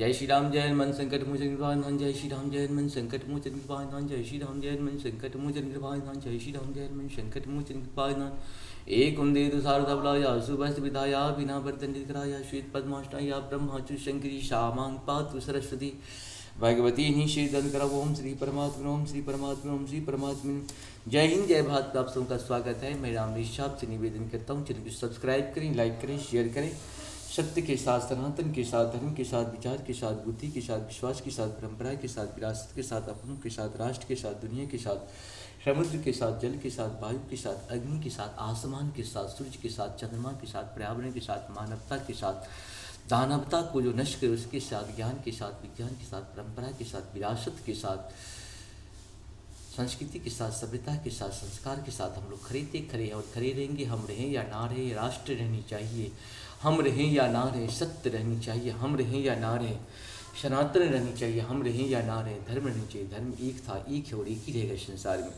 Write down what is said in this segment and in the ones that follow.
जय श्री राम जय हनुमान संकट मोचन कृपानाथ जय श्री राम जय हनुमान संकट मोचन कृपानाथ जय श्री राम जय हनुमान संकट मोचन कृपानाथ जय श्री राम जय हनुमान संकट मोचन कृपानाथ एक उन्दे तो सारदाया सुभस्त विधाया बिना वर्तन कराया श्वेत पद्माष्टाया ब्रह्माचु शंकरी श्यामांग पातु सरस्वती भगवती निषेधन कर ओम श्री परमात्मा ओम श्री परमात्मा ओम श्री परमात्मा। जय हिंद जय भारत। आप सबका स्वागत है। मैं राम निशाब से निवेदन करता हूँ चैनल को सब्सक्राइब करें, लाइक करें, शेयर करें। सत्य के साथ, सनातन के साथ, धर्म के साथ, विचार के साथ, बुद्धि के साथ, विश्वास के साथ, परंपरा के साथ, विरासत के साथ, अपनों के साथ, राष्ट्र के साथ, दुनिया के साथ, समुद्र के साथ, जल के साथ, वायु के साथ, अग्नि के साथ, आसमान के साथ, सूर्य के साथ, चंद्रमा के साथ, पर्यावरण के साथ, मानवता के साथ, दानवता को जो नष्ट करे उसके साथ, ज्ञान के साथ, विज्ञान के साथ, परंपरा के साथ, विरासत के साथ, संस्कृति के साथ, सभ्यता के साथ, संस्कार के साथ हम लोग खड़े खड़े हैं और खड़े रहेंगे। हम रहें या ना रहें, राष्ट्र रहनी चाहिए। हम रहें या ना रहें, सत्य रहनी चाहिए। हम रहें या ना रहें, सनातन रहनी चाहिए। हम रहें या ना रहें, धर्म रहनी चाहिए। धर्म एक था, एक है और एक ही रहेगा संसार में।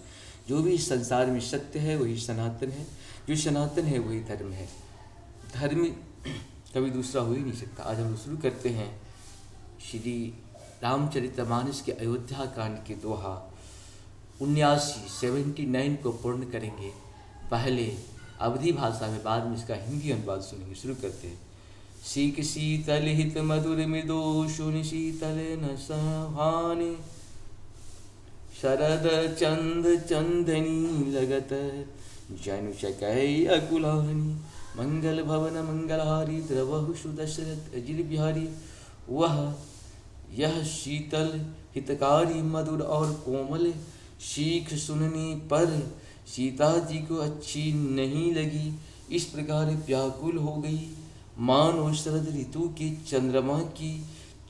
जो भी इस संसार में सत्य है वही सनातन है, जो सनातन है वही धर्म है। धर्म कभी दूसरा हो ही नहीं सकता। आज हम लोग शुरू करते हैं श्री रामचरितमानस के अयोध्या कांड के दोहा 79 को पूर्ण करेंगे। पहले अवधी भाषा में, बाद में इसका हिंदी अनुवाद सुनेंगे। शुरू करते हैं। सीख शीतल हित मधुर मृदो शुनि शीतल न सहाने, शरद चंद चंदनी लगत जनु चकै अकुलानी, मंगल भवन मंगलहारी द्रवहु सुदशरथ अजिर बिहारी। वह यह शीतल हितकारी मधुर और कोमल सीख सुनने पर सीता जी को अच्छी नहीं लगी। इस प्रकार व्याकुल हो गई मानो शरद ऋतु के चंद्रमा की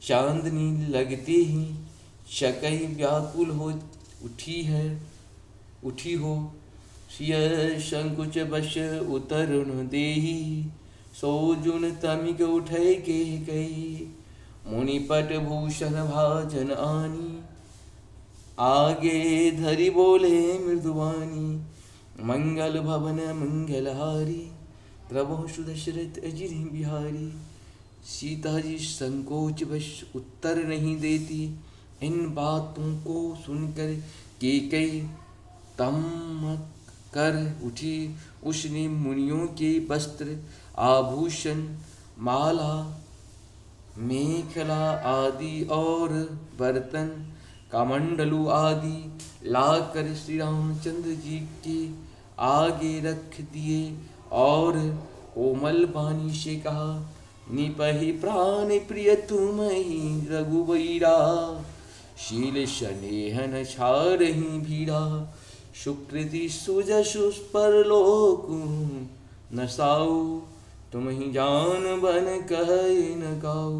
चांदनी लगते ही शकई व्याकुल हो उठी हो। सिय संकुच बश उतरुन देही, सोजुन तमिक उठे के कही। मुनिपट भूषण भाजन आनी, आगे धरी बोले मृदुवानी। मंगल भवन मंगलहारी, प्रभु सुदशरथ अजिर बिहारी। सीता जी संकोच वश उत्तर नहीं देती। इन बातों को सुनकर कैकेयी तमक कर उठी। उसने मुनियों के वस्त्र, आभूषण, माला, मेखला आदि और बर्तन, कमंडलू आदि लाकर श्री रामचंद्र जी के आगे रख दिए और कोमल वाणी से कहा, निपहि प्राण प्रिय तुम ही रघुवीरा। शील स्नेहन छारही भीरा, सुकृति सुजसु परलोक नसाऊ। तुम ही जान बन कहे न गाऊ।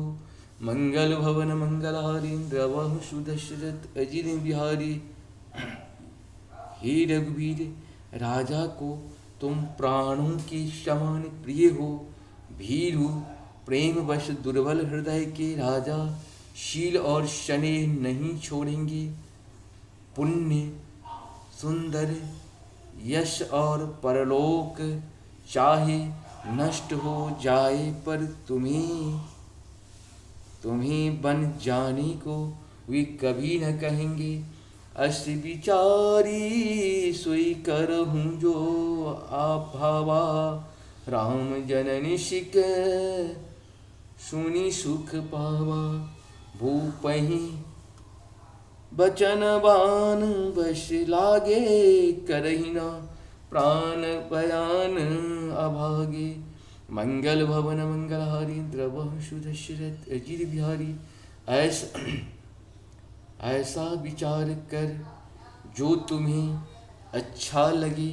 मंगल भवन मंगलहारी, द्रवहु सुदशरथ अजिर बिहारी। हे रघुवीर, राजा को तुम प्राणों के समान प्रिय हो। भीरु प्रेम वश दुर्बल हृदय के राजा शील और स्नेह नहीं छोड़ेंगे। पुण्य, सुंदर, यश और परलोक चाहे नष्ट हो जाए पर तुम्हें बन जाने को वे कभी न कहेंगे। अस विचारी सोई करहूँ जो आभावा। राम जननी शिक सुनी सुख पावा। भूपहि बचन बान बश लागे, करही न प्राण बयान अभागे। मंगल भवन मंगलहारी, द्रवहु सुदशरथ अजिर बिहारी। ऐसा विचार कर जो तुम्हें अच्छा लगे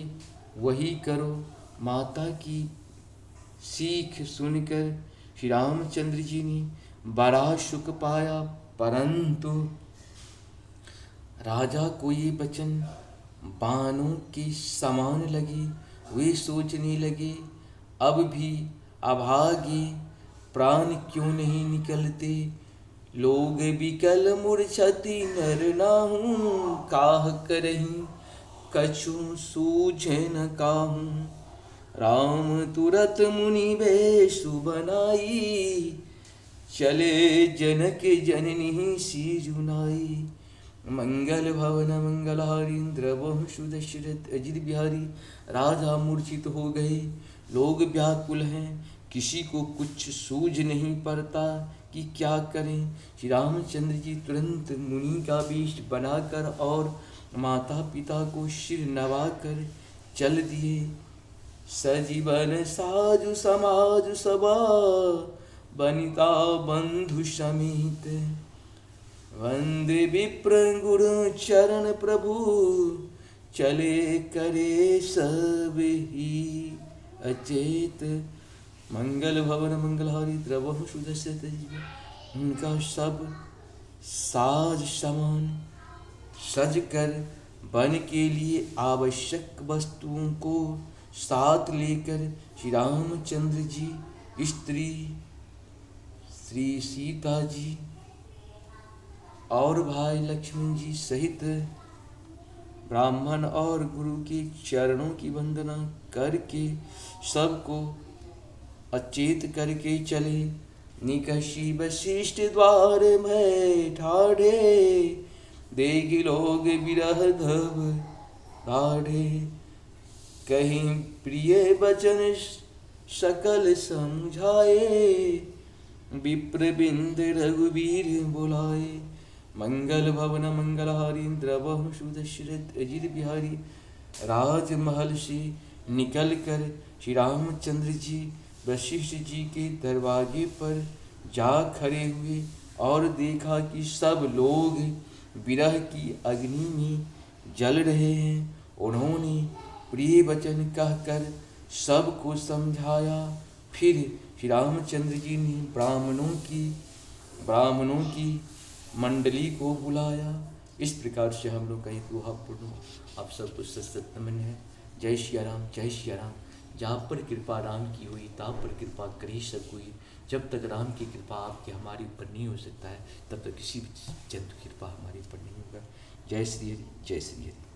वही करो। माता की सीख सुनकर श्री रामचंद्र जी ने बड़ा सुख पाया, परंतु राजा को ये वचन बानों के समान लगे। वे सोचने लगे, अब भी अभागे प्राण क्यों नहीं निकलते। लोग बिकल मूर्छति नर नाहूँ, काह करहीं कछु सूझे न काहूँ। राम तुरत मुनि भेषु बनाई, चले जनक जननी सिजुनाई। मंगल भवन मंगलहारी इंद्रवंशु दशरथ अजित बिहारी। राजा मूर्छित हो गए, लोग व्याकुल हैं, किसी को कुछ सूझ नहीं पड़ता कि क्या करें। श्री रामचंद्र जी तुरंत मुनि का वेश बनाकर और माता पिता को सिर नवाकर चल दिए। सजीवन साजु समाज सभा बनिता बंधु समेत। वंदे विप्र गुरु चरण प्रभु चले करे सब ही अचेत। मंगल भवन मंगलहारी द्रवहु सुदशरथ जी। उनका सब साज समान सज कर वन के लिए आवश्यक वस्तुओं को साथ लेकर श्री रामचंद्र जी, स्त्री श्री सीता जी और भाई लक्ष्मण जी सहित ब्राह्मण और गुरु के चरणों की वंदना करके सबको अचेत करके चले। निकषी वशिष्ठ द्वार में ठाढ़े, देगी लोग विरह धव राढ़े। कहीं प्रिय वचन सकल समझाए, विप्र बिंद रघुवीर बुलाए। मंगल भवन मंगलहारी द्रवहु दशरथ अजित बिहारी। राजमहल से निकल कर श्री रामचंद्र जी वशिष्ठ जी के दरवाजे पर जा खड़े हुए और देखा कि सब लोग विरह की अग्नि में जल रहे हैं। उन्होंने प्रिय वचन कहकर सबको समझाया। फिर श्री रामचंद्र जी ने ब्राह्मणों की मंडली को बुलाया। इस प्रकार से हम लोग का एक दोहापूर्ण आप सबको सशक्त नमन है। जय श्री राम, जय श्री राम। जहाँ पर कृपा राम की हुई तहाँ पर कृपा करी सब हुई। जब तक राम की कृपा आपके हमारे ऊपर नहीं हो सकता है, तब तक किसी भी जंतु की कृपा हमारे ऊपर नहीं होगा। जय श्री हरि, जय श्री हरि।